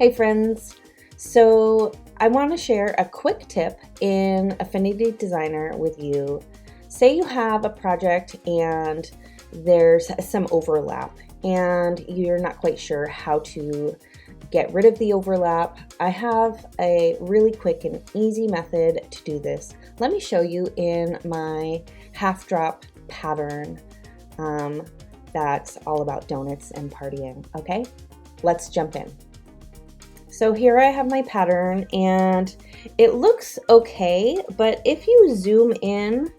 Hey friends, so I want to share a quick tip in Affinity Designer with you. Say you have a project and there's some overlap and you're not quite sure how to get rid of the overlap. I have a really quick and easy method to do this. Let me show you in my half drop pattern that's all about donuts and partying. Okay, let's jump in. So here I have my pattern and it looks okay, but if you zoom in,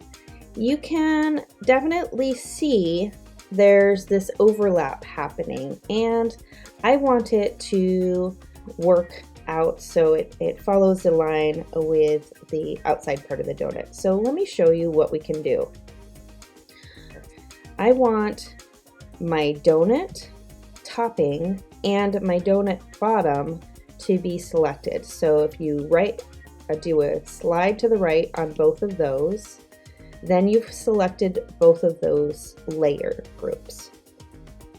you can definitely see there's this overlap happening, and I want it to work out so it follows the line with the outside part of the donut. So let me show you what we can do. I want my donut topping and my donut bottom to be selected. So if you do a slide to the right on both of those, then you've selected both of those layer groups.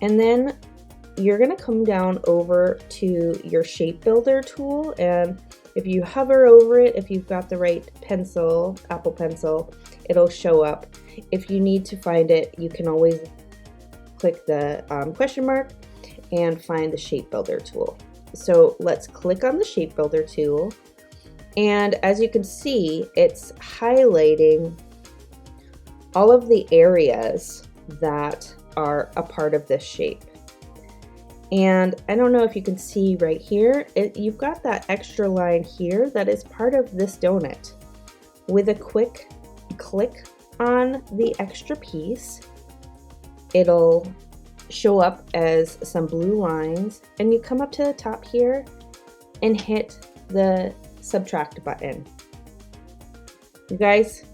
And then you're going to come down over to your shape builder tool, and if you hover over it, if you've got the right pencil, Apple Pencil, it'll show up. If you need to find it, you can always click the question mark and find the shape builder tool. So let's click on the shape builder tool, and as you can see, it's highlighting all of the areas that are a part of this shape. And I don't know if you can see right here, you've got that extra line here that is part of this donut. With a quick click on the extra piece, it'll show up as some blue lines, and you come up to the top here and hit the subtract button. You guys,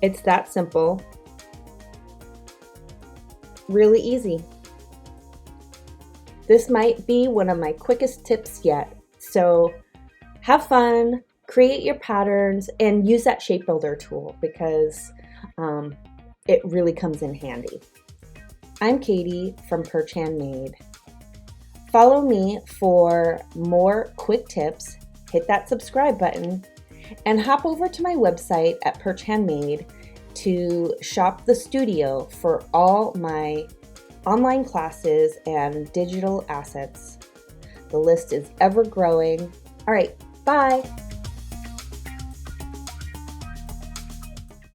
it's that simple. Really easy. This might be one of my quickest tips yet. So have fun, create your patterns, and use that shape builder tool because it really comes in handy. I'm Katie from Perch Handmade. Follow me for more quick tips, hit that subscribe button, and hop over to my website at Perch Handmade to shop the studio for all my online classes and digital assets. The list is ever growing. All right, bye.